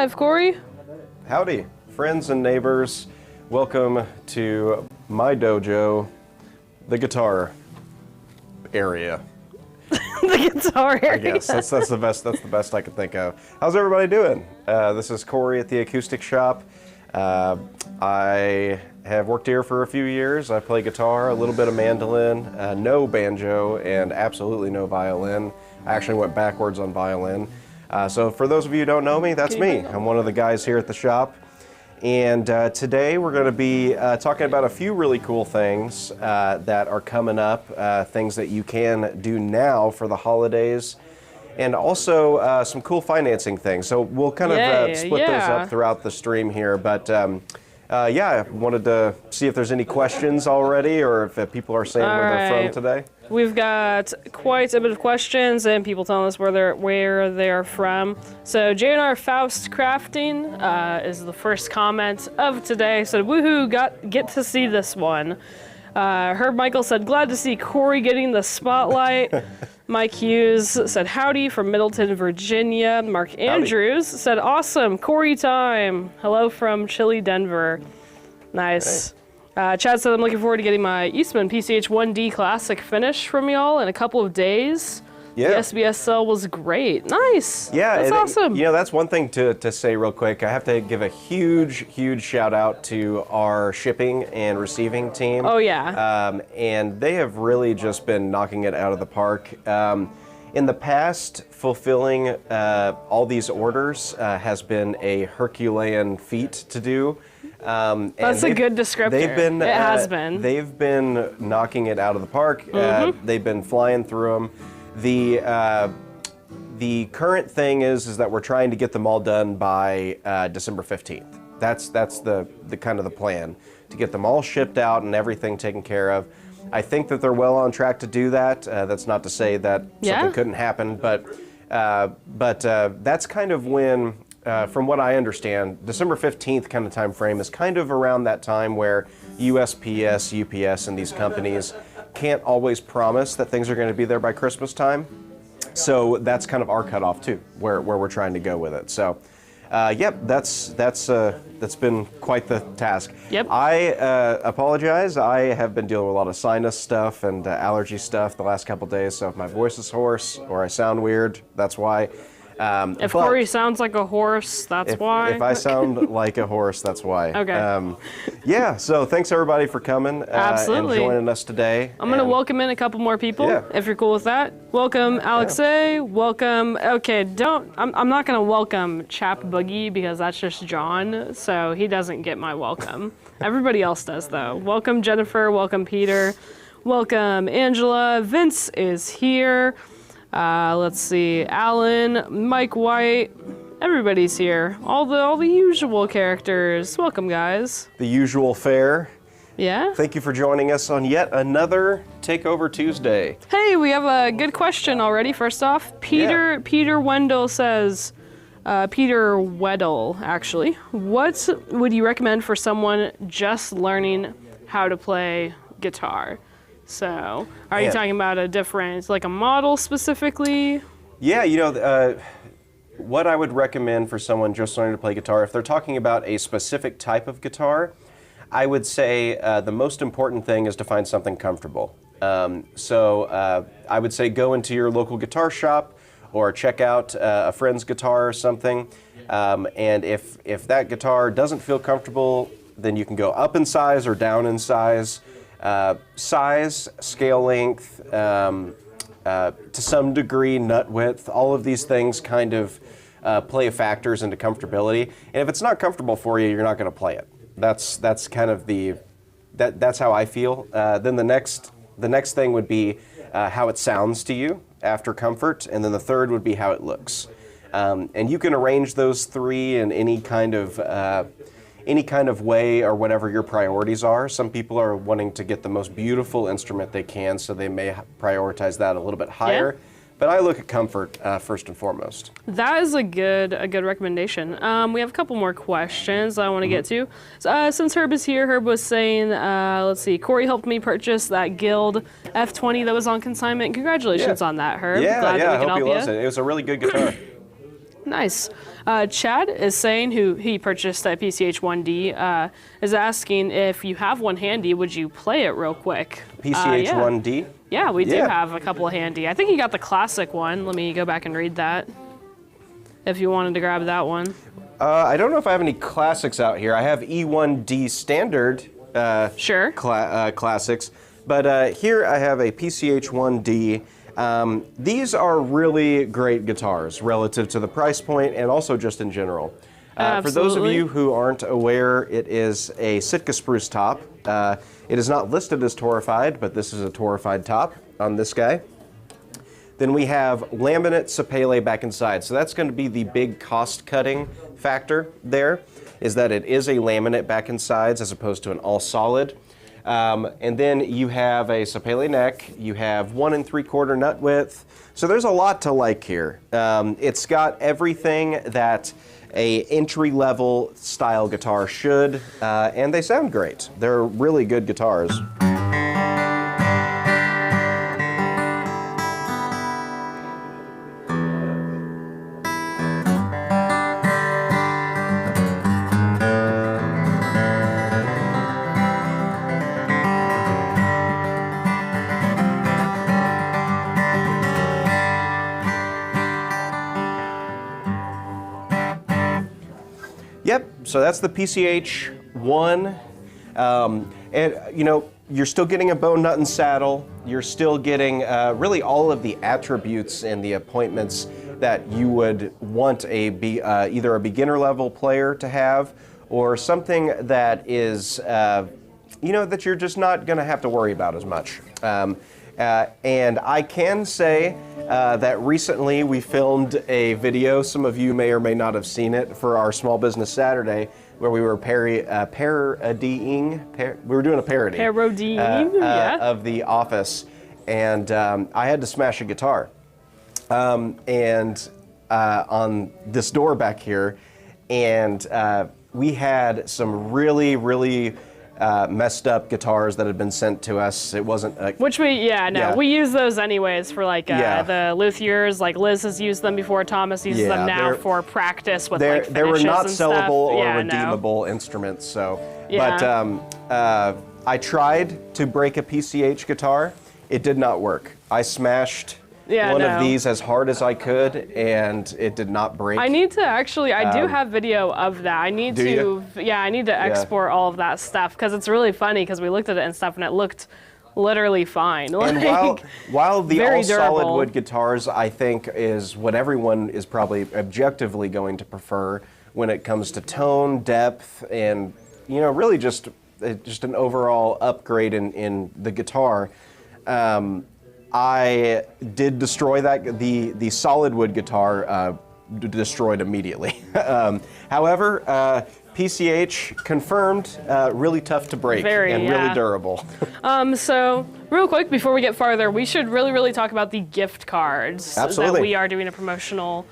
live, Corey. Howdy, friends and neighbors. Welcome to my dojo, the guitar area. The guitar area. I guess that's the best I could think of. How's everybody doing? This is Corey at the Acoustic Shop. I have worked here for a few years. I play guitar, a little bit of mandolin, no banjo, and absolutely no violin. I actually went backwards on violin. So for those of you who don't know me, that's me. I'm one of the guys here at the shop. And today we're going to be talking about a few really cool things that are coming up, things that you can do now for the holidays, and also some cool financing things. So we'll kind of split those up throughout the stream here. But yeah, I wanted to see if there's any questions already, or if people are saying where they're from today. We've got quite a bit of questions and people telling us where they're from. So JNR Faust Crafting is the first comment of today. Said, woohoo, get to see this one. Herb Michael said, glad to see Corey getting the spotlight. Mike Hughes said, howdy from Middleton, Virginia. Mark Andrews said, awesome, Corey time. Hello from chilly Denver. Nice. Hey. Chad said, I'm looking forward to getting my Eastman PCH 1D Classic finish from y'all in a couple of days. Yeah. The SBS cell was great. Nice. Yeah. That's awesome. You know, that's one thing to say real quick. I have to give a huge shout out to our shipping and receiving team. Oh, yeah. And they have really just been knocking it out of the park. In the past, fulfilling all these orders has been a Herculean feat to do. That's a good descriptor. It has been. They've been knocking it out of the park. They've been flying through them. The current thing is that we're trying to get them all done by December 15th. That's the kind of the plan, to get them all shipped out and everything taken care of. I think that they're well on track to do that. That's not to say that something couldn't happen, but that's kind of when. From what I understand, December 15th kind of time frame is kind of around that time where USPS, UPS, and these companies can't always promise that things are going to be there by Christmas time. So that's kind of our cutoff too, where we're trying to go with it. So, yep, that's been quite the task. Yep. I apologize. I have been dealing with a lot of sinus stuff and allergy stuff the last couple days. So if my voice is hoarse or I sound weird, that's why. If Corey sounds like a horse, that's why. If I sound like a horse, that's why. Okay. Yeah, so thanks everybody for coming and joining us today. I'm going to welcome in a couple more people, if you're cool with that. Welcome Alexei, welcome, I'm not going to welcome Chap Boogie because that's just John, so he doesn't get my welcome. Everybody else does though. Welcome Jennifer, welcome Peter, welcome Angela, Vince is here. Let's see, Alan, Mike White, everybody's here. All the usual characters. Welcome, guys. The usual fare. Yeah. Thank you for joining us on yet another Takeover Tuesday. Hey, we have a good question already. First off, Peter Wendell says, Peter Weddle, actually. What would you recommend for someone just learning how to play guitar? So, are you talking about a different, like a model specifically? Yeah, you know, what I would recommend for someone just learning to play guitar, if they're talking about a specific type of guitar, I would say the most important thing is to find something comfortable. So I would say go into your local guitar shop or check out a friend's guitar or something. And if that guitar doesn't feel comfortable, then you can go up in size or down in size. Size, scale length, to some degree nut width, all of these things kind of play factors into comfortability. And if it's not comfortable for you, you're not going to play it. That's kind of that's how I feel. Then the next thing would be how it sounds to you after comfort, and then the third would be how it looks. And you can arrange those three in any kind of way or whatever your priorities are. Some people are wanting to get the most beautiful instrument they can, so they may prioritize that a little bit higher. Yeah. But I look at comfort first and foremost. That is a good recommendation. We have a couple more questions I want to get to. Since Herb is here, Herb was saying, let's see, Corey helped me purchase that Guild F20 that was on consignment. Congratulations on that, Herb. Yeah, glad that we can help you. It was a really good guitar. Nice. Chad is saying, who he purchased that PCH 1D, is asking if you have one handy, would you play it real quick? PCH yeah. 1D? Yeah, we do have a couple handy. I think he got the classic one. Let me go back and read that, if you wanted to grab that one. I don't know if I have any classics out here. I have E1D standard Sure. classics, but here I have a PCH 1D. These are really great guitars relative to the price point and also just in general. For those of you who aren't aware, it is a Sitka spruce top. It is not listed as Torrified, but this is a Torrified top on this guy. Then we have laminate sapele back inside. So that's going to be the big cost-cutting factor there, is that it is a laminate back insides as opposed to an all-solid. And then you have a sapele neck, you have 1 3/4 nut width. So there's a lot to like here. It's got everything that a entry-level style guitar should, and they sound great. They're really good guitars. Yep, so that's the PCH 1. And you know, you're still getting a bone nut and saddle. You're still getting really all of the attributes and the appointments that you would want either a beginner level player to have or something that is, you know, that you're just not going to have to worry about as much. And I can say that recently we filmed a video, some of you may or may not have seen it, for our Small Business Saturday, where we were parodying of The Office, and I had to smash a guitar. On this door back here, and we had some really messed up guitars that had been sent to us. It wasn't we use those anyways for like the luthiers. Like Liz has used them before, Thomas uses them now for practice with like finishes. They were not sellable or yeah, redeemable instruments. So, but I tried to break a PCH guitar. It did not work. I smashed one of these as hard as I could, and it did not break. I need to actually, I do have video of that. I need to, I need to export all of that stuff, because it's really funny, because we looked at it and stuff, and it looked literally fine. And like, while the very all-solid durable wood guitars, I think, is what everyone is probably objectively going to prefer when it comes to tone, depth, and, you know, really just an overall upgrade in the guitar. I did destroy the solid wood guitar, destroyed immediately. However, PCH confirmed, really tough to break and really durable. So real quick, before we get farther, we should really talk about the gift cards that we are doing a promotional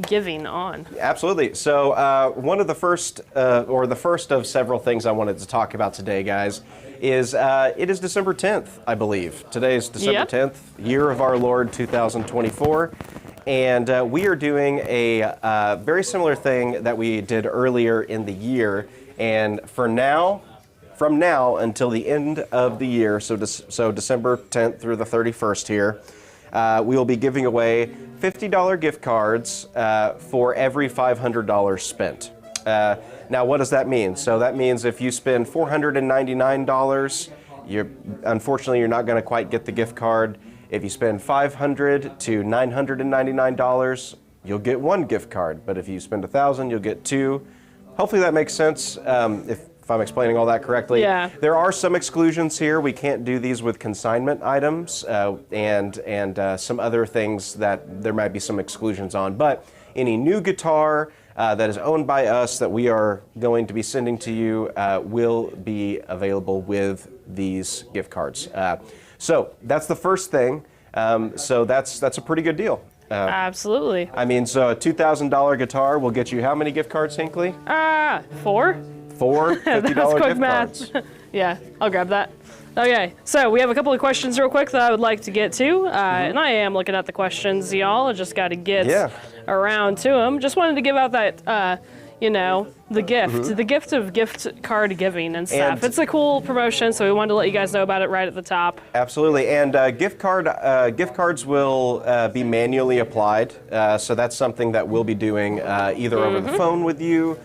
giving on. Absolutely. So one of the first, or the first of several things I wanted to talk about today, guys, is it is December 10th, I believe. Today is December 10th, year of our Lord 2024. And we are doing a very similar thing that we did earlier in the year. And from now until the end of the year, so December 10th through the 31st here, we will be giving away $50 gift cards for every $500 spent. Now, what does that mean? So that means if you spend $499, unfortunately you're not going to quite get the gift card. If you spend $500 to $999, you'll get one gift card. But if you spend $1,000, you'll get two. Hopefully that makes sense. If I'm explaining all that correctly. Yeah. There are some exclusions here. We can't do these with consignment items and some other things that there might be some exclusions on. But any new guitar that is owned by us that we are going to be sending to you will be available with these gift cards. So that's the first thing. So that's a pretty good deal. Absolutely. I mean, so a $2,000 guitar will get you how many gift cards, Hinckley? 4. 4 $50 gift cards. Yeah, I'll grab that. Okay, so we have a couple of questions real quick that I would like to get to, and I am looking at the questions, y'all. I just got to get around to them. Just wanted to give out that, you know, the gift of gift card giving and stuff. And it's a cool promotion, so we wanted to let you guys know about it right at the top. Absolutely, and gift cards will be manually applied, so that's something that we'll be doing either over the phone with you,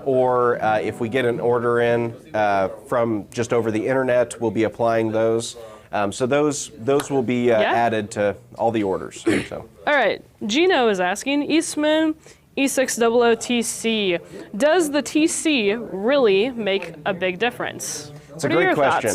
or if we get an order in from just over the internet, we'll be applying those. So those will be added to all the orders. So. All right, Gino is asking, Eastman E600TC, does the TC really make a big difference? It's a great question.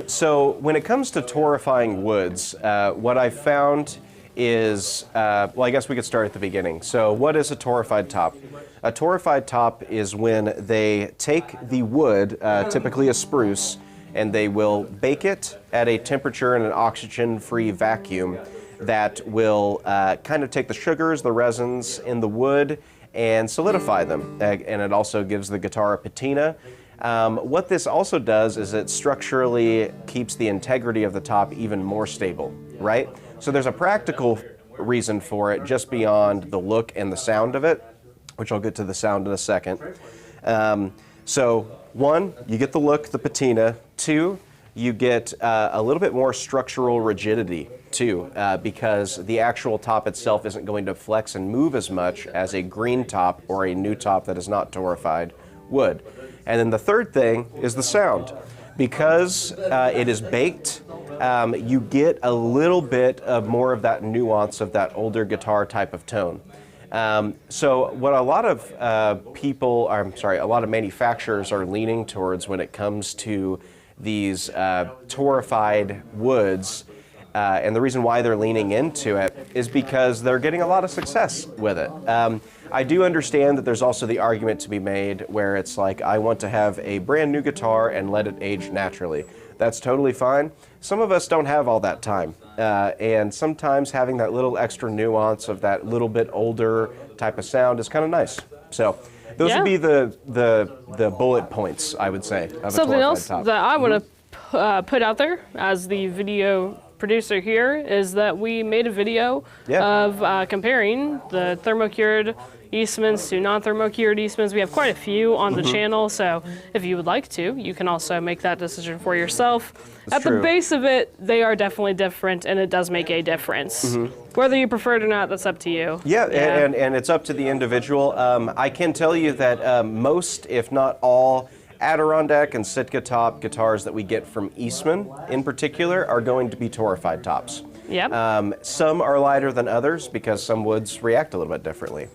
So when it comes to torrifying woods, what I've found is, well, I guess we could start at the beginning. So what is a torrified top? A torrified top is when they take the wood, typically a spruce, and they will bake it at a temperature and an oxygen-free vacuum that will kind of take the sugars, the resins in the wood and solidify them. And it also gives the guitar a patina. What this also does is it structurally keeps the integrity of the top even more stable, right? So there's a practical reason for it just beyond the look and the sound of it, which I'll get to the sound in a second. So one, you get the look, the patina. Two, you get a little bit more structural rigidity too, because the actual top itself isn't going to flex and move as much as a green top or a new top that is not torrified would. And then the third thing is the sound. Because it is baked, you get a little bit of more of that nuance of that older guitar type of tone. So what a lot of a lot of manufacturers are leaning towards when it comes to these torrified woods, and the reason why they're leaning into it is because they're getting a lot of success with it. I do understand that there's also the argument to be made where it's like, I want to have a brand new guitar and let it age naturally. That's totally fine. Some of us don't have all that time, and sometimes having that little extra nuance of that little bit older type of sound is kind of nice. So those would be the bullet points, I would say, of something a else top. that I want to put out there as the video producer here is that we made a video of comparing the thermocured Eastmans to non-thermocured Eastmans. We have quite a few on the channel, so if you would like to, you can also make that decision for yourself. At the base of it, they are definitely different, and it does make a difference. Whether you prefer it or not, that's up to you. And it's up to the individual. I can tell you that most, if not all, Adirondack and Sitka top guitars that we get from Eastman in particular are going to be torrified tops. Some are lighter than others because some woods react a little bit differently.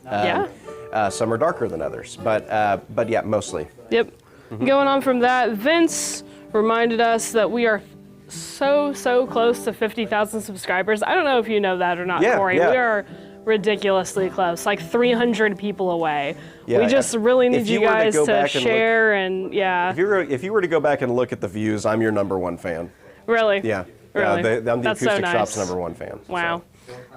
Some are darker than others, but yeah, mostly. Going on from that, Vince reminded us that we are so close to 50,000 subscribers. I don't know if you know that or not, Corey. We are ridiculously close, like 300 people away. We just really need you guys to share and If you were to go back and look at the views, I'm your #1 fan. Really? Yeah. Really? I'm the Acoustic Shop's #1 fan. Wow.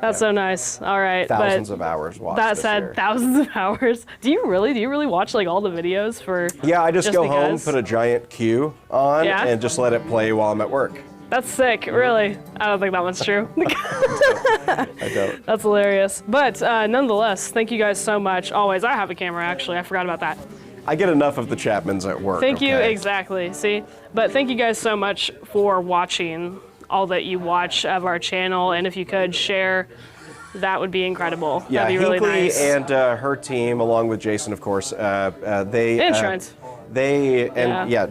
That's so nice. All right. Thousands of hours watched. That said, thousands of hours. Do you really watch like all the videos for? Yeah, I just go home, put a giant cue on, and just let it play while I'm at work. That's sick, really. I don't think that one's true. I don't. That's hilarious. But nonetheless, thank you guys so much. Always. I have a camera, actually. I forgot about that. I get enough of the Chapmans at work. Thank you, exactly. See? But thank you guys so much for watching all that you watch of our channel. And if you could share, that would be incredible. Yeah, that'd be really Hinckley nice. and her team, along with Jason, of course, they... And Trent.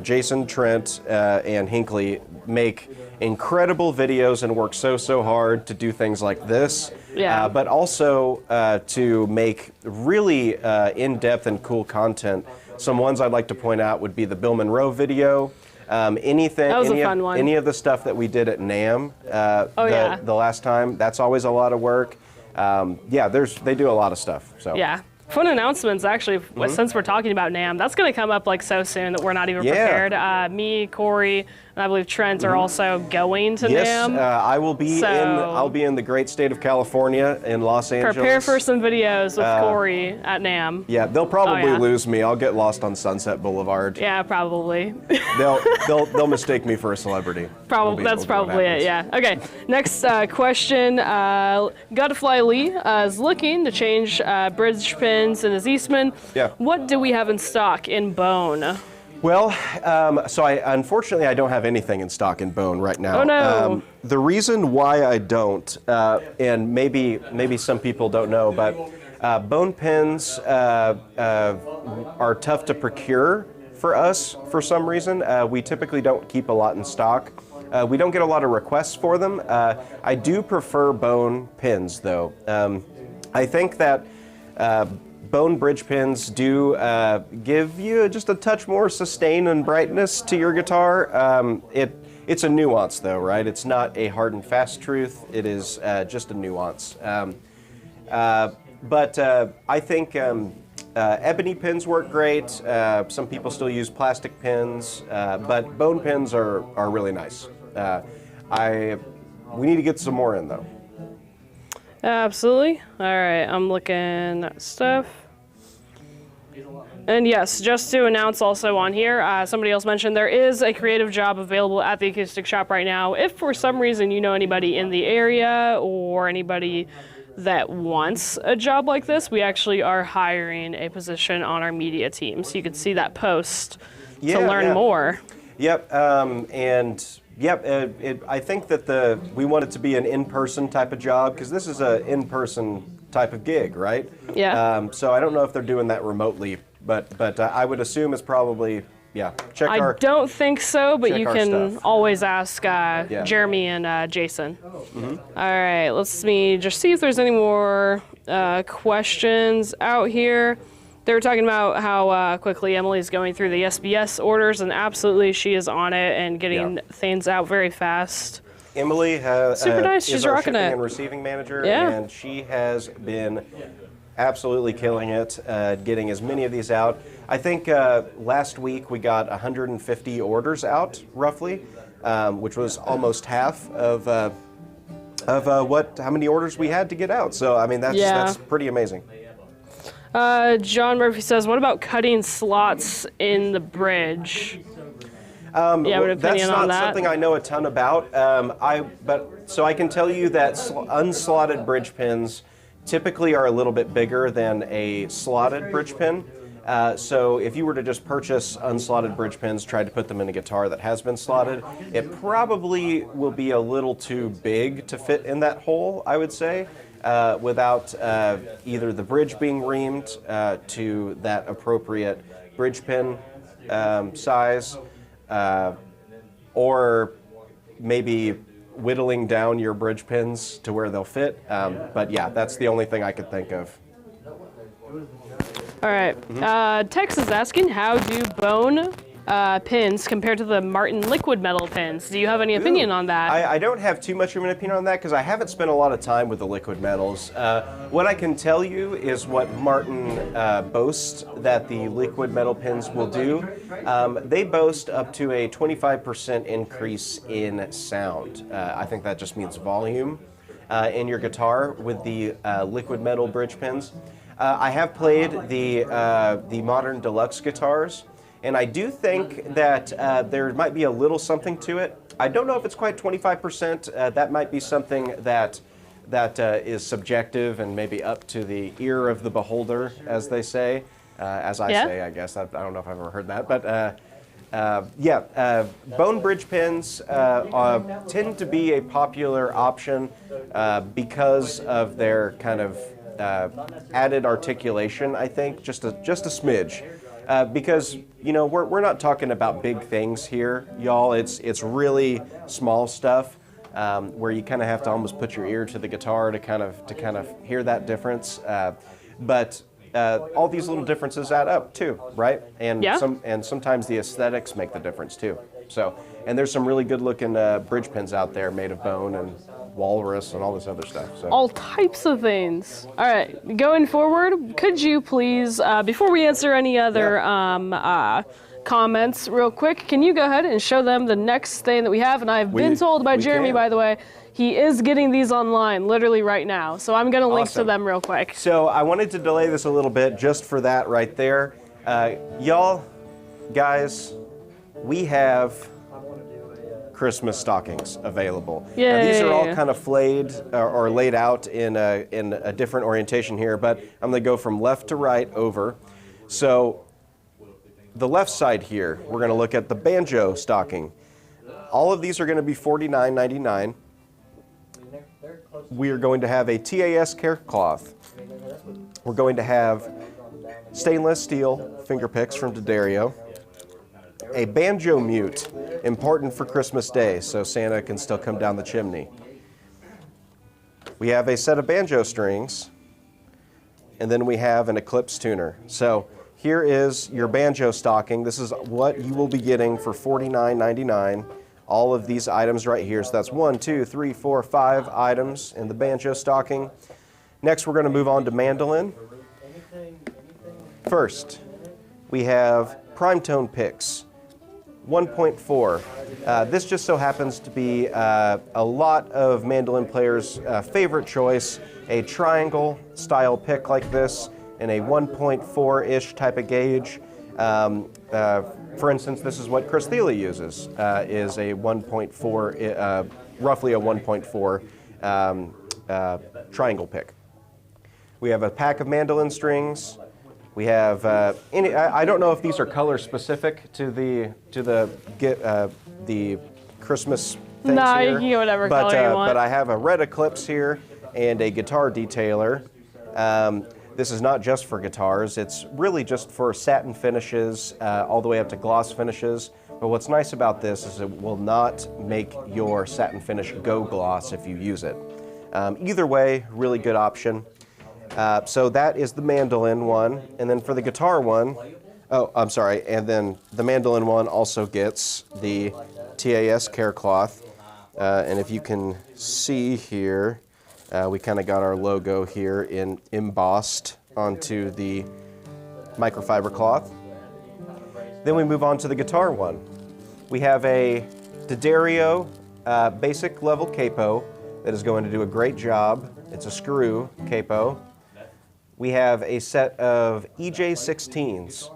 Jason, Trent, and Hinckley make incredible videos and work so hard to do things like this. But also to make really in-depth and cool content. Some ones I'd like to point out would be the Bill Monroe video. That was a fun one. Any of the stuff that we did at NAMM the last time, that's always a lot of work. They do a lot of stuff. So. Yeah. Fun announcements, actually, since we're talking about NAMM. That's going to come up like so soon that we're not even prepared. Me, Corey, I believe Trent are also going to Yes, NAMM. I will be I'll be in the great state of California in Los Angeles. Prepare for some videos with Corey at NAMM. Yeah, they'll probably yeah. lose me. I'll get lost on Sunset Boulevard. Yeah, probably. They'll mistake me for a celebrity. That's probably it, yeah. Okay, next question. Godfly Lee is looking to change bridge pins in his Eastman. Yeah. What do we have in stock in bone? Well, so unfortunately I don't have anything in stock in bone right now. Oh no. The reason why I don't, and maybe some people don't know, but bone pins are tough to procure for us for some reason. We typically don't keep a lot in stock. We don't get a lot of requests for them. I do prefer bone pins though. I think that bone bridge pins do give you just a touch more sustain and brightness to your guitar. It's a nuance though, right? It's not a hard and fast truth. It is just a nuance. But I think ebony pins work great. Some people still use plastic pins, but bone pins are really nice. We need to get some more in though. Absolutely. All right, I'm looking at stuff. And yes, just to announce also on here, somebody else mentioned there is a creative job available at the Acoustic Shop right now. If for some reason you know anybody in the area or anybody that wants a job like this, we actually are hiring a position on our media team. So you can see that post to learn more. Yep, I think that we want it to be an in-person type of job because this is an in-person type of gig, right? Yeah. So I don't know if they're doing that remotely, but I would assume it's probably, yeah. I don't think so, but you can stuff. always ask Jeremy and Jason. Mm-hmm. All right, let's just see if there's any more questions out here. They were talking about how quickly Emily's going through the SBS orders, and absolutely she is on it and getting things out very fast. Emily super nice. She's is our rocking shipping it. and receiving manager, Yeah. and she has been absolutely killing it, getting as many of these out. I think last week we got 150 orders out, roughly, which was almost half of how many orders we had to get out. So I mean that's pretty amazing. John Murphy says, what about cutting slots in the bridge? An opinion that's not on that? something I know a ton about. So I can tell you that unslotted bridge pins typically are a little bit bigger than a slotted bridge pin. So if you were to just purchase unslotted bridge pins, try to put them in a guitar that has been slotted, it probably will be a little too big to fit in that hole, I would say. Without either the bridge being reamed to that appropriate bridge pin size, or maybe whittling down your bridge pins to where they'll fit. But yeah, that's the only thing I could think of. All right. Tex is asking, how do bone pins compare to the Martin liquid metal pins? Do you have any opinion on that? I don't have too much of an opinion on that because I haven't spent a lot of time with the liquid metals. What I can tell you is what Martin boasts that the liquid metal pins will do. They boast up to a 25% increase in sound. I think that just means volume in your guitar with the liquid metal bridge pins. I have played the modern deluxe guitars, and I do think that there might be a little something to it. I don't know if it's quite 25%. That might be something that is subjective and maybe up to the ear of the beholder, as they say. As I say, I guess. I don't know if I've ever heard that. But bone bridge pins tend to be a popular option because of their kind of added articulation, I think, just a smidge. Because, you know, we're not talking about big things here, y'all. It's really small stuff where you kind of have to almost put your ear to the guitar to kind of hear that difference. But all these little differences add up too, right? And sometimes the aesthetics make the difference too. So, and there's some really good looking bridge pins out there made of bone and walrus and all this other stuff. So. All types of things. All right, going forward, could you please, before we answer any other comments real quick. Can you go ahead and show them the next thing that we have? And I've been told by Jeremy, by the way, he is getting these online literally right now. So I'm going to link to them real quick. So I wanted to delay this a little bit just for that right there. Y'all, guys, we have Christmas stockings available. Now, these are all kind of flayed or laid out in a different orientation here, but I'm going to go from left to right over. So the left side here, we're going to look at the Banjo stocking. All of these are going to be $49.99. We are going to have a TAS care cloth. We're going to have stainless steel finger picks from D'Addario. A banjo mute, important for Christmas Day, so Santa can still come down the chimney. We have a set of banjo strings, and then we have an Eclipse tuner. So here is your banjo stocking. This is what you will be getting for $49.99. All of these items right here. So that's 1, 2, 3, 4, 5 items in the banjo stocking. Next, we're going to move on to mandolin. First, we have prime tone picks, 1.4. This just so happens to be a lot of mandolin players' favorite choice, a triangle style pick like this in a 1.4-ish type of gauge. For instance, this is what Chris Thiele uses, is a 1.4, roughly a 1.4 triangle pick. We have a pack of mandolin strings. We have I don't know if these are color specific to the Christmas things no, here. you can get whatever color you want. But I have a red Eclipse here and a guitar detailer. This is not just for guitars, it's really just for satin finishes, all the way up to gloss finishes. But what's nice about this is it will not make your satin finish go gloss if you use it. Either way, really good option. So that is the mandolin one. And then for the guitar one, and then the mandolin one also gets the TAS care cloth. And if you can see here, we kind of got our logo here embossed onto the microfiber cloth. Then we move on to the guitar one. We have a D'Addario basic level capo that is going to do a great job. It's a screw capo. We have a set of EJ16s.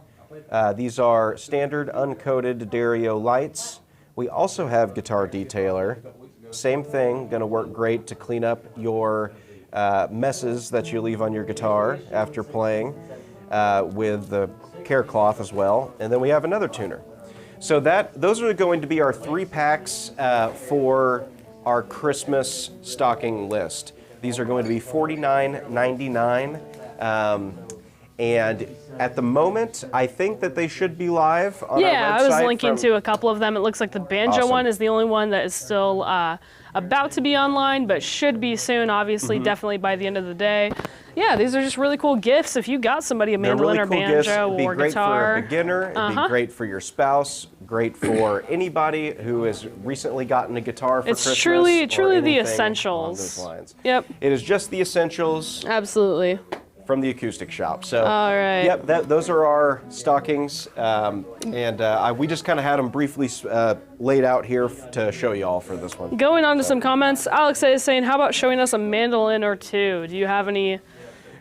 These are standard uncoated D'Addario lights. We also have guitar detailer. Same thing, going to work great to clean up your messes that you leave on your guitar after playing, with the care cloth as well. And then we have another tuner. So those are going to be our 3 packs for our Christmas stocking list. These are going to be $49.99. And at the moment, I think that they should be live on our website. Yeah, I was linking to a couple of them. It looks like the Banjo one is the only one that is still about to be online, but should be soon, obviously, definitely by the end of the day. Yeah, these are just really cool gifts. If you got somebody a mandolin or banjo or guitar. It'd be great for a beginner, it'd be great for your spouse, great for anybody who has recently gotten a guitar for Christmas. It's truly the essentials. Those lines. Yep. It is just the essentials. Absolutely. From the Acoustic Shop. So, all right. Yep, those are our stockings, we just kind of had them briefly laid out here to show you all for this one. Going on to some comments, Alex is saying, how about showing us a mandolin or two? Do you have any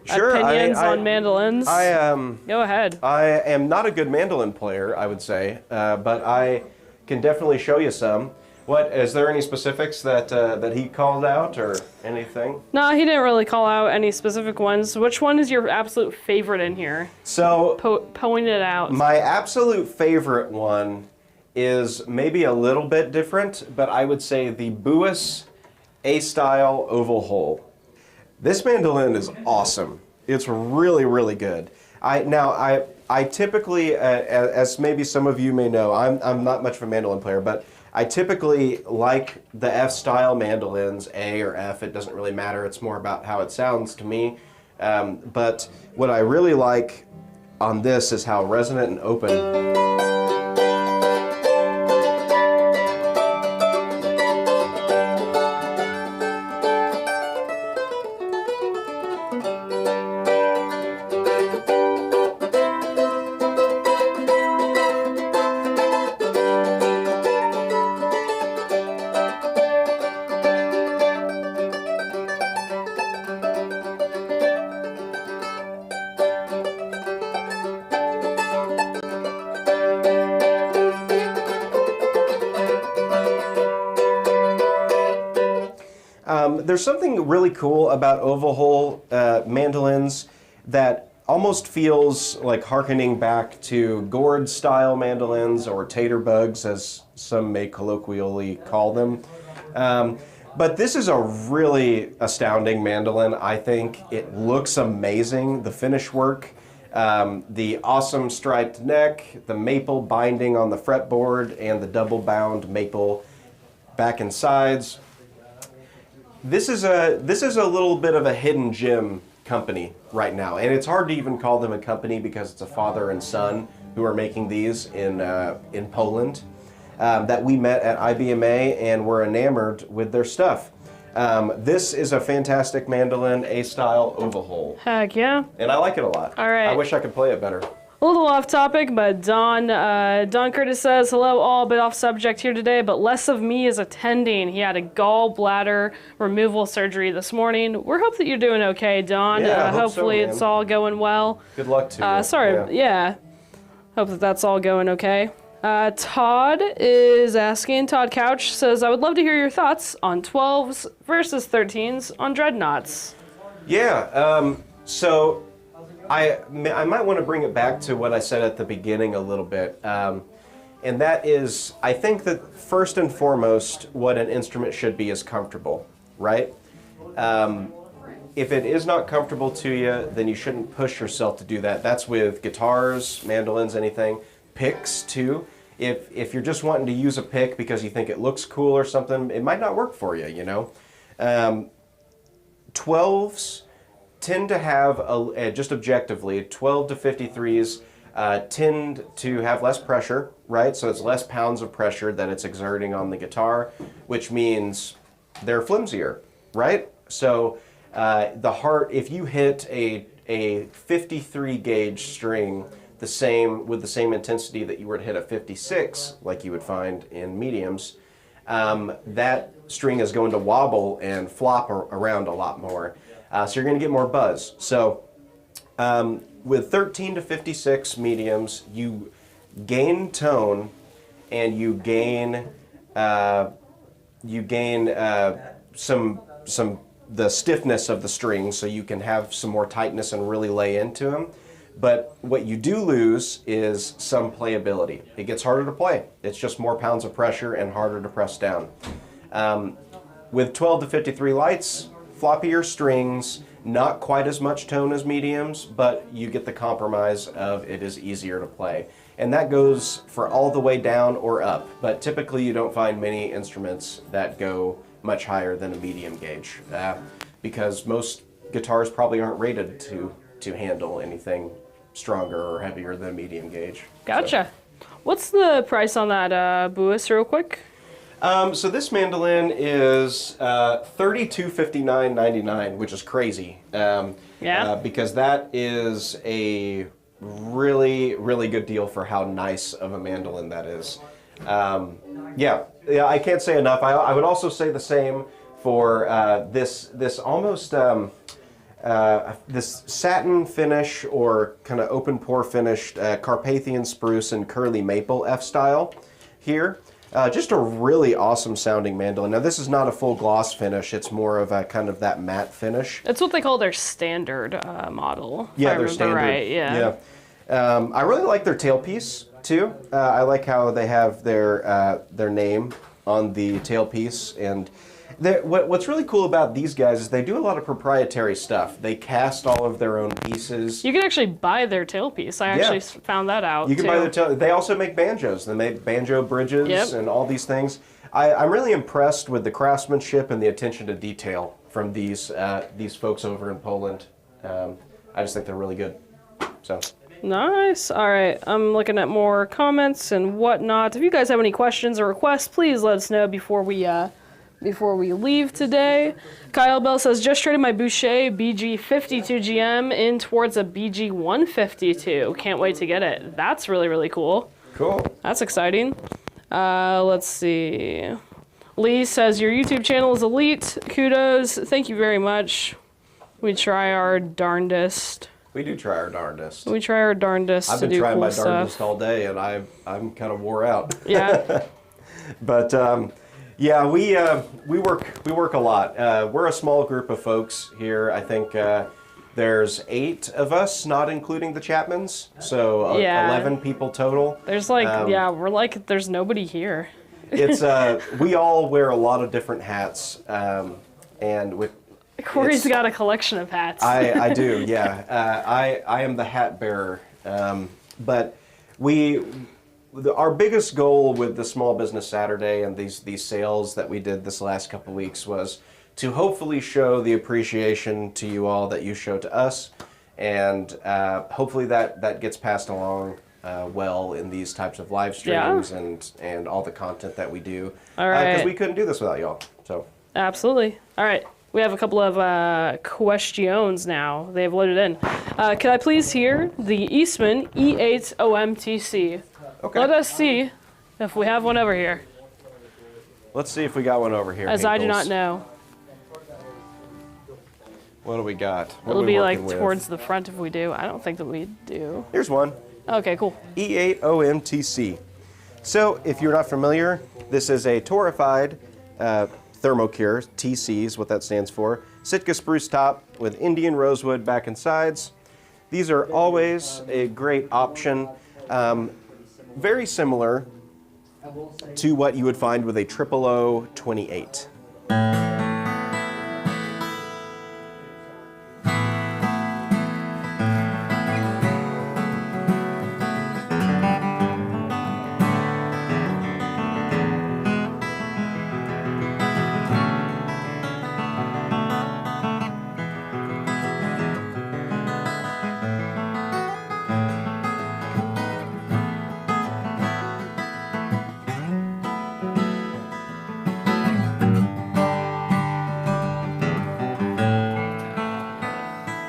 opinions on mandolins? Go ahead. I am not a good mandolin player, I would say, but I can definitely show you some. Is there any specifics that he called out or anything? No, he didn't really call out any specific ones. Which one is your absolute favorite in here? So, point it out. My absolute favorite one is maybe a little bit different, but I would say the Boas A-style oval hole. This mandolin is awesome. It's really, really good. I typically, as maybe some of you may know, I'm not much of a mandolin player, but I typically like the F-style mandolins, A or F, it doesn't really matter. It's more about how it sounds to me. But what I really like on this is how resonant and open. There's something really cool about oval hole mandolins that almost feels like hearkening back to gourd style mandolins, or tater bugs as some may colloquially call them. But this is a really astounding mandolin, I think. It looks amazing, the finish work, the awesome striped neck, the maple binding on the fretboard, and the double bound maple back and sides. This is a little bit of a hidden gem company right now, and it's hard to even call them a company because it's a father and son who are making these in Poland, that we met at IBMA and were enamored with their stuff. This is a fantastic mandolin, A-style oval hole. Heck yeah. And I like it a lot. All right. I wish I could play it better. A little off topic, but Don Curtis says, hello all, bit off subject here today, but less of me is attending. He had a gallbladder removal surgery this morning. We're hoping that you're doing okay, Don. Yeah, I hope hopefully so, man. it's all going well. Good luck to you. Sorry, yeah. Hope that that's all going okay. Todd is asking, Todd Couch says, I would love to hear your thoughts on 12s versus 13s on dreadnoughts. Yeah, so I might want to bring it back to what I said at the beginning a little bit. And that is, I think that first and foremost, what an instrument should be is comfortable, right? If it is not comfortable to you, then you shouldn't push yourself to do that. That's with guitars, mandolins, anything. Picks, too. If you're just wanting to use a pick because you think it looks cool or something, it might not work for you, you know? 12s tend to have, just objectively, 12 to 53s tend to have less pressure, right? So it's less pounds of pressure that it's exerting on the guitar, which means they're flimsier, right? So if you hit a 53 gauge string with the same intensity that you were to hit a 56, like you would find in mediums, that string is going to wobble and flop around a lot more. So you're going to get more buzz. So with 13 to 56 mediums, you gain tone and you gain the stiffness of the strings, so you can have some more tightness and really lay into them. But what you do lose is some playability. It gets harder to play. It's just more pounds of pressure and harder to press down. With 12 to 53 lights, floppier strings, not quite as much tone as mediums, but you get the compromise of it is easier to play. And that goes for all the way down or up, but typically you don't find many instruments that go much higher than a medium gauge, because most guitars probably aren't rated to handle anything stronger or heavier than medium gauge. Gotcha. So. What's the price on that Buis real quick? So this mandolin is $3259.99, which is crazy. Because that is a really, really good deal for how nice of a mandolin that is. Yeah, I can't say enough. I would also say the same for this almost this satin finish or kind of open pore finished Carpathian spruce and curly maple F style here. Just a really awesome sounding mandolin. Now this is not a full gloss finish, it's more of a kind of that matte finish. It's what they call their standard model. Yeah, their standard. Right, yeah. I really like their tailpiece too. I like how they have their name on the tailpiece, and what's really cool about these guys is they do a lot of proprietary stuff. They cast all of their own pieces. You can actually buy their tailpiece. I actually found that out. You can buy their tailpiece. They also make banjos. They make banjo bridges and all these things. I'm really impressed with the craftsmanship and the attention to detail from these folks over in Poland. I just think they're really good. So. Nice. All right. I'm looking at more comments and whatnot. If you guys have any questions or requests, please let us know before we leave today. Kyle Bell says, just traded my Boucher BG52 GM in towards a BG152. Can't wait to get it. That's really, really cool. Cool. That's exciting. Let's see. Lee says, your YouTube channel is elite. Kudos. Thank you very much. We try our darndest. We do try our darndest. We try our darndest to do cool stuff. I've been trying my darndest all day, and I'm kind of wore out. Yeah. But Yeah, we work a lot. We're a small group of folks here. I think there's 8 of us, not including the Chapmans, so Yeah. 11 people total. There's like, we're like, there's nobody here. It's we all wear a lot of different hats, and with Corey's got a collection of hats. I do, yeah. I am the hat bearer, but our biggest goal with the Small Business Saturday and these sales that we did this last couple weeks was to hopefully show the appreciation to you all that you show to us, and hopefully that gets passed along well in these types of live streams and all the content that we do. All right. Because we couldn't do this without y'all. So Absolutely. All right. We have a couple of questions now. They have loaded in. Can I please hear the Eastman E8 OMTC? okay. Let us see if we have one over here, Let's see if we got one over here. as I do not Hinkles. know. What do we got? What It'll are we be like working with? towards the front if we do. I don't think that we do. Here's one. Okay, cool. E8 OMTC. So, if you're not familiar, this is a Torrified Thermocure, TC is what that stands for. Sitka spruce top with Indian rosewood back and sides. These are always a great option. Very similar to what you would find with a 000 28.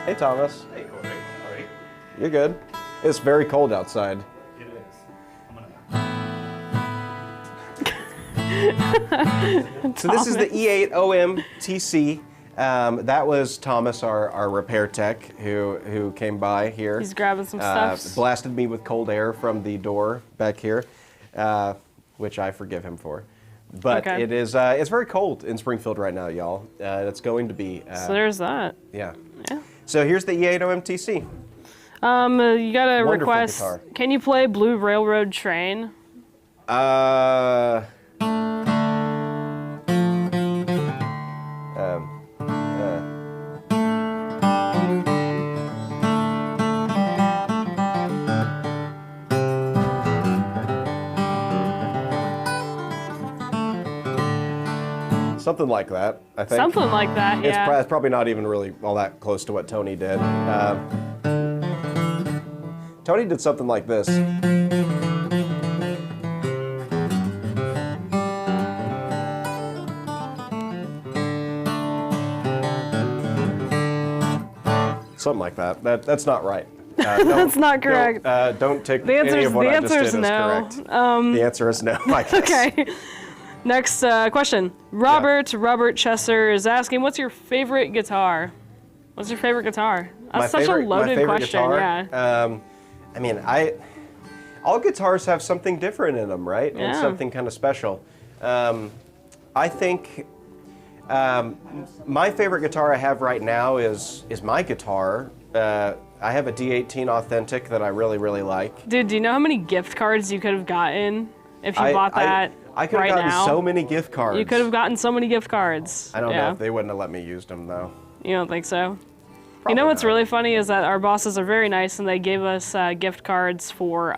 Hey Thomas. Hey, Corey. All right. You're good. It's very cold outside. It is. I'm gonna... So this is the E8 OM TC. That was Thomas, our repair tech, who came by here. He's grabbing some stuff. Blasted me with cold air from the door back here, which I forgive him for. But Okay. it is it's very cold in Springfield right now, y'all. It's going to be. So there's that. Yeah. Yeah. So here's the E8 OM TC. You got a Wonderful request. guitar. Can you play Blue Railroad Train? Something like that, I think. Something like that, It's yeah. probably not even really all that close to what Tony did. Tony did something like this. Something like that. That's not right. That's not correct. Don't take The any of what I just did answer's as no. correct. The answer is no, I guess. Okay. Next question. Robert Chesser is asking, what's your favorite guitar? What's your favorite guitar? That's such a loaded question, yeah. I mean, all guitars have something different in them, right? And Yeah. something kind of special. I think my favorite guitar I have right now is my guitar. I have a D18 Authentic that I really, really like. Dude, do you know how many gift cards you could have gotten if you bought that I could have right gotten now? so many gift cards. You could have gotten so many gift cards. I don't Yeah. know if they wouldn't have let me use them though. You don't think so? You Probably know what's not. really funny is that our bosses are very nice and they gave us gift cards for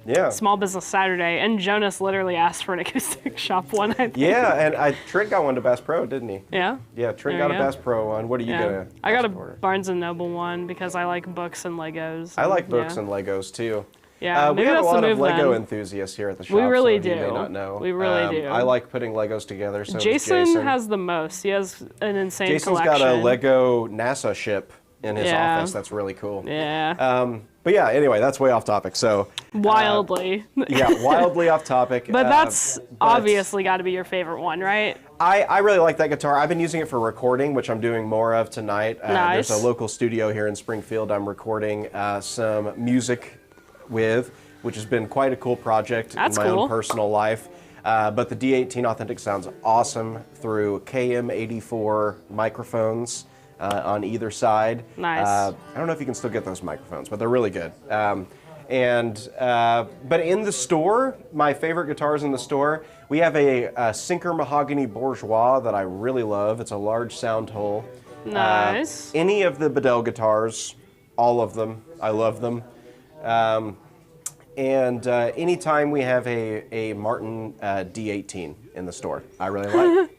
Yeah. Small Business Saturday, and Jonas literally asked for an acoustic shop one, I think. Yeah, and Trent got one to Bass Pro, didn't he? Yeah? Yeah, Trent There got you a go. Bass Pro one. What are you Yeah. gonna? I got a ask for? Barnes & Noble one because I like books and Legos. I like books yeah. and Legos too. Yeah, we maybe have a that's the lot of move Lego then. enthusiasts here at the shop. We really so you may do. not know. We really do. I like putting Legos together. So does Jason has the most. He has an insane Jason's collection. got a Lego NASA ship in his Yeah. office. That's really cool. Yeah. But yeah, anyway, that's way off topic. So Wildly. yeah, wildly off topic. But that's obviously got to be your favorite one, right? I really like that guitar. I've been using it for recording, which I'm doing more of tonight. Nice. There's a local studio here in Springfield I'm recording some music with, which has been quite a cool project That's in my cool. own personal life. But the D18 Authentic sounds awesome through KM84 microphones on either side. Nice. I don't know if you can still get those microphones, but they're really good. But in the store, my favorite guitars in the store, we have a Sinker Mahogany Bourgeois that I really love. It's a large sound hole. Nice. Any of the Bedell guitars, all of them, I love them. Anytime we have a Martin D18 in the store, I really like.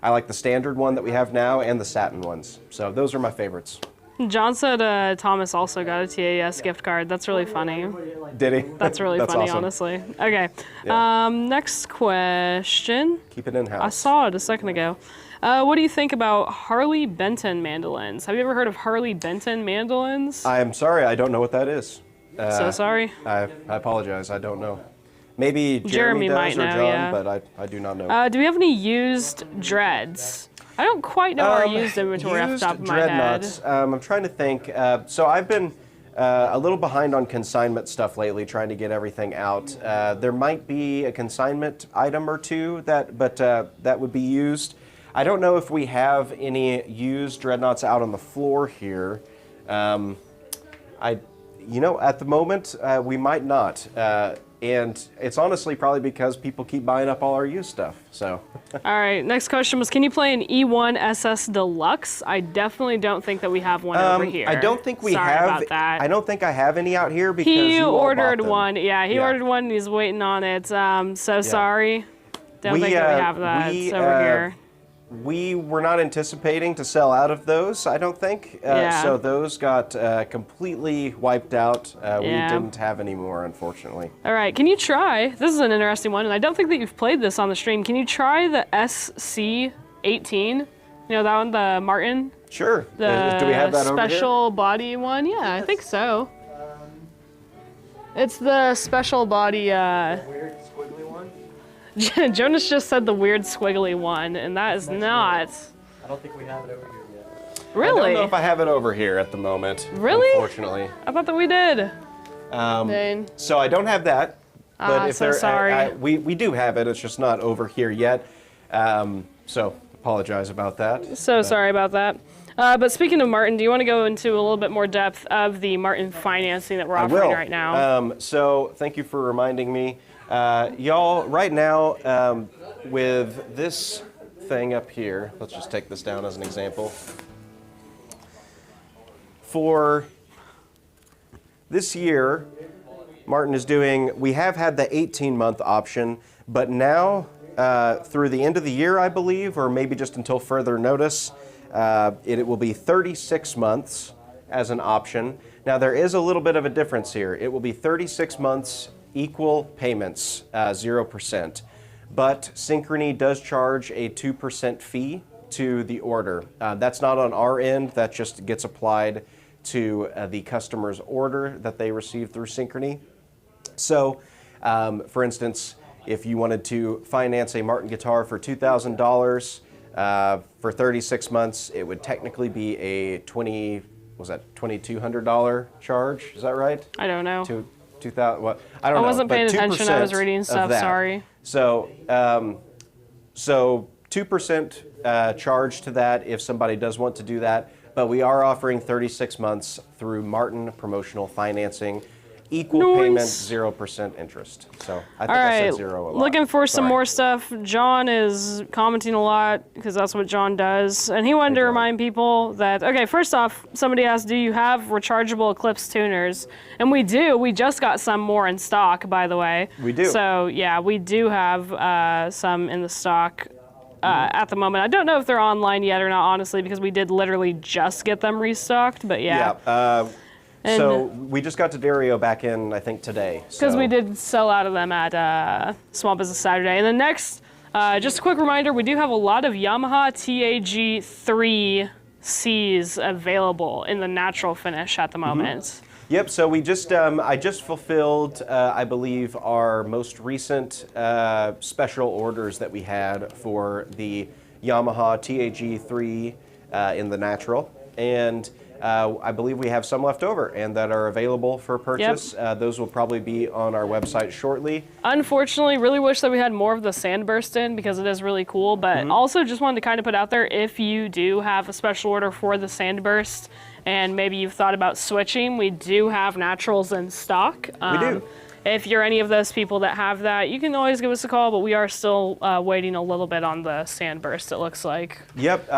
I like the standard one that we have now and the satin ones. So those are my favorites. John said Thomas also got a TAS gift card. That's really funny. Did he? That's really funny, awesome. honestly. Okay. Yeah. Next question. Keep it in-house. I saw it a second ago. What do you think about Harley Benton mandolins? Have you ever heard of Harley Benton mandolins? I'm sorry, I don't know what that is. So sorry. I apologize, I don't know. Maybe Jeremy does might or know, John, yeah. but I do not know. Do we have any used dreads? I don't quite know our used inventory off the top of my head. Dreadnoughts. I'm trying to think. So I've been a little behind on consignment stuff lately, trying to get everything out. There might be a consignment item or two that would be used. I don't know if we have any used dreadnoughts out on the floor here. At the moment, we might not. And it's honestly probably because people keep buying up all our used stuff, so. All right, next question was, can you play an E1 SS Deluxe? I definitely don't think that we have one over here. I don't think we Sorry have. about that. I don't think I have any out here because He you all ordered bought them. one. Yeah, he ordered one and he's waiting on it. Sorry. Don't think that we have that. It's over here. We were not anticipating to sell out of those, I don't think. So those got completely wiped out. We didn't have any more, unfortunately. All right, can you try? This is an interesting one, and I don't think that you've played this on the stream. Can you try the SC18? You know that one, the Martin? Sure. The Do we have that over here? special body one? Yeah, I think so. It's the special body. Weird squiggly one? Jonas just said the weird squiggly one, and that is not. I don't think we have it over here yet. Really? I don't know if I have it over here at the moment. Really? Unfortunately. I thought that we did. Dang. So I don't have that. But if so there, sorry. we do have it. It's just not over here yet. So apologize about that. Sorry about that. But speaking of Martin, do you want to go into a little bit more depth of the Martin financing that we're offering right now? So thank you for reminding me. Y'all, right now, with this thing up here, let's just take this down as an example. For this year, Martin is doing, we have had the 18-month option, but now through the end of the year, I believe, or maybe just until further notice, it will be 36 months as an option. Now, there is a little bit of a difference here. It will be 36 months, equal payments, 0%. But Synchrony does charge a 2% fee to the order. That's not on our end. That just gets applied to the customer's order that they receive through Synchrony. So, for instance, if you wanted to finance a Martin guitar for $2,000 for 36 months, it would technically be a $2,200 charge? Is that right? I don't know. 2,000. Well, I don't know. I wasn't paying attention. I was 2% reading of stuff. that. Sorry. So 2% charge to that if somebody does want to do that. But we are offering 36 months through Martin promotional financing. Equal payment, 0% interest. So I think I said zero a lot. Looking for some Sorry. more stuff. John is commenting a lot because that's what John does. And he wanted to remind people that, okay, first off, somebody asked, do you have rechargeable Eclipse tuners? And we do. We just got some more in stock, by the way. We do. So, yeah, we do have some in the stock at the moment. I don't know if they're online yet or not, honestly, because we did literally just get them restocked, but yeah. So we just got to Dario back in, I think, today. Because we did sell out of them at Small Business Saturday. And then next, just a quick reminder, we do have a lot of Yamaha TAG3Cs available in the natural finish at the moment. Yep, so we just, I just fulfilled, I believe, our most recent special orders that we had for the Yamaha TAG3 in the natural. And I believe we have some left over and that are available for purchase. Those will probably be on our website shortly. Unfortunately, really wish that we had more of the Sandburst in because it is really cool, but also just wanted to kind of put out there, if you do have a special order for the Sandburst and maybe you've thought about switching, we do have naturals in stock. We do. If you're any of those people that have that, you can always give us a call, but we are still waiting a little bit on the Sandburst, it looks like. Yep,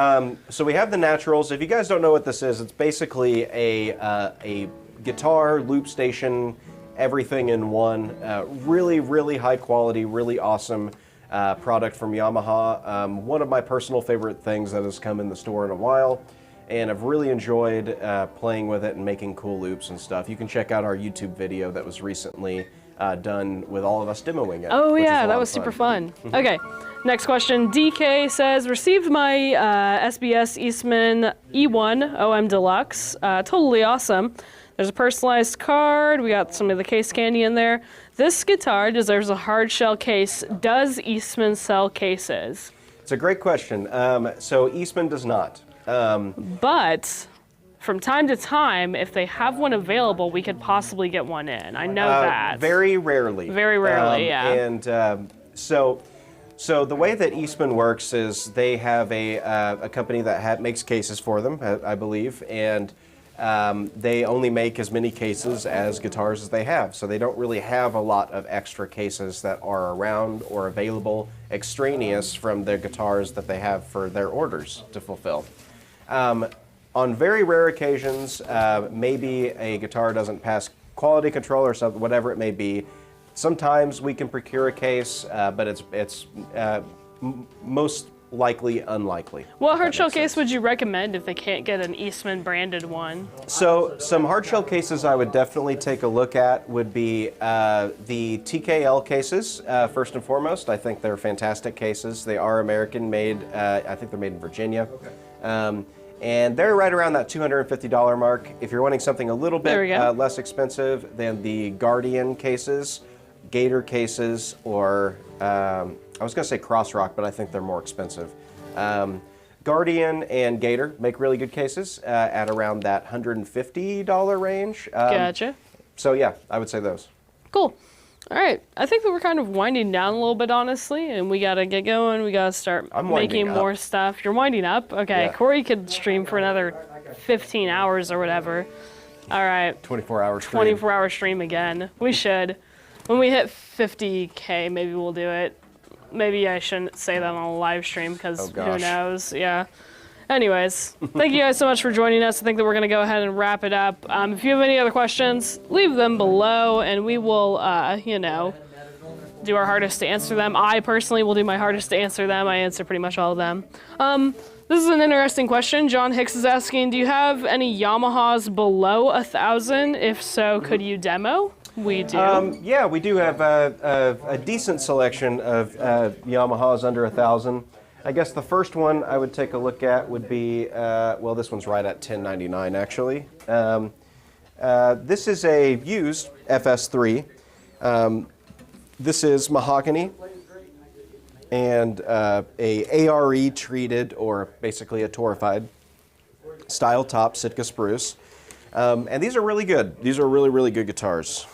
so we have the Naturals. If you guys don't know what this is, it's basically a guitar, loop station, everything in one. Really, really high quality, really awesome product from Yamaha. One of my personal favorite things that has come in the store in a while. And I've really enjoyed playing with it and making cool loops and stuff. You can check out our YouTube video that was recently done with all of us demoing it. Oh yeah, that was super fun. Okay, next question. DK says, received my SBS Eastman E1 OM Deluxe. Totally awesome. There's a personalized card. We got some of the case candy in there. This guitar deserves a hard shell case. Does Eastman sell cases? It's a great question. So Eastman does not. But from time to time, if they have one available, we could possibly get one in. I know that. Very rarely. Very rarely, yeah. And so the way that Eastman works is they have a company that makes cases for them, I believe, and they only make as many cases as guitars as they have. So they don't really have a lot of extra cases that are around or available extraneous from the guitars that they have for their orders to fulfill. On very rare occasions, maybe a guitar doesn't pass quality control or something, whatever it may be. Sometimes we can procure a case, but it's most likely unlikely. What hard shell case would you recommend if they can't get an Eastman branded one? So some hard shell cases I would definitely take a look at would be the TKL cases, first and foremost. I think they're fantastic cases. They are American made. I think they're made in Virginia. And they're right around that $250 mark. If you're wanting something a little bit less expensive than the Guardian cases, Gator cases, or I was going to say Crossrock, but I think they're more expensive. Guardian and Gator make really good cases at around that $150 range. Gotcha. So yeah, I would say those. Cool. All right. I think that we're kind of winding down a little bit, honestly, and we got to get going. We got to start making more stuff. You're winding up? Okay. Yeah. Corey could stream for another 15 hours or whatever. All right. 24-hour stream. 24-hour stream again. We should. When we hit 50K, maybe we'll do it. Maybe I shouldn't say that on a live stream because who knows? Yeah. Anyways, thank you guys so much for joining us. I think that we're going to go ahead and wrap it up. If you have any other questions, leave them below and we will, do our hardest to answer them. I personally will do my hardest to answer them. I answer pretty much all of them. This is an interesting question. John Hicks is asking, do you have any Yamahas below 1,000? If so, could you demo? We do. Yeah, we do have a decent selection of Yamahas under 1,000. I guess the first one I would take a look at would be, well, this one's right at $10.99 actually. This is a used FS3. This is mahogany and a ARE treated, or basically a Torrified style top Sitka spruce. And these are really good. These are really, really good guitars.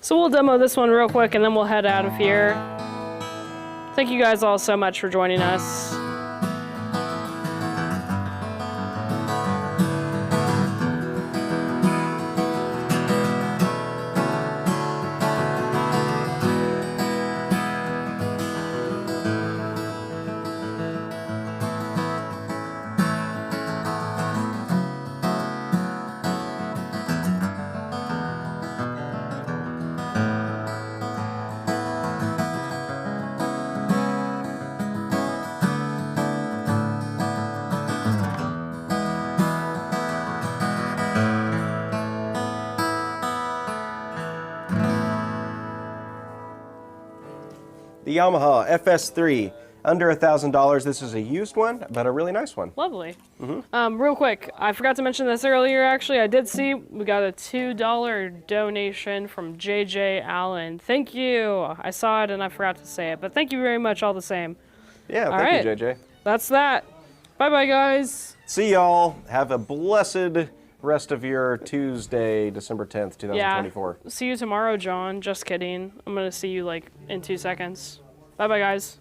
So we'll demo this one real quick and then we'll head out of here. Thank you guys all so much for joining us. The Yamaha FS3, under $1,000. This is a used one, but a really nice one. Lovely. Real quick, I forgot to mention this earlier, actually. I did see we got a $2 donation from JJ Allen. Thank you. I saw it and I forgot to say it, but thank you very much all the same. Yeah, thank you, JJ. That's that. Bye-bye, guys. See y'all. Have a blessed rest of your Tuesday, December 10th, 2024. See you tomorrow, John. Just kidding. I'm gonna see you like in 2 seconds. Bye bye, guys.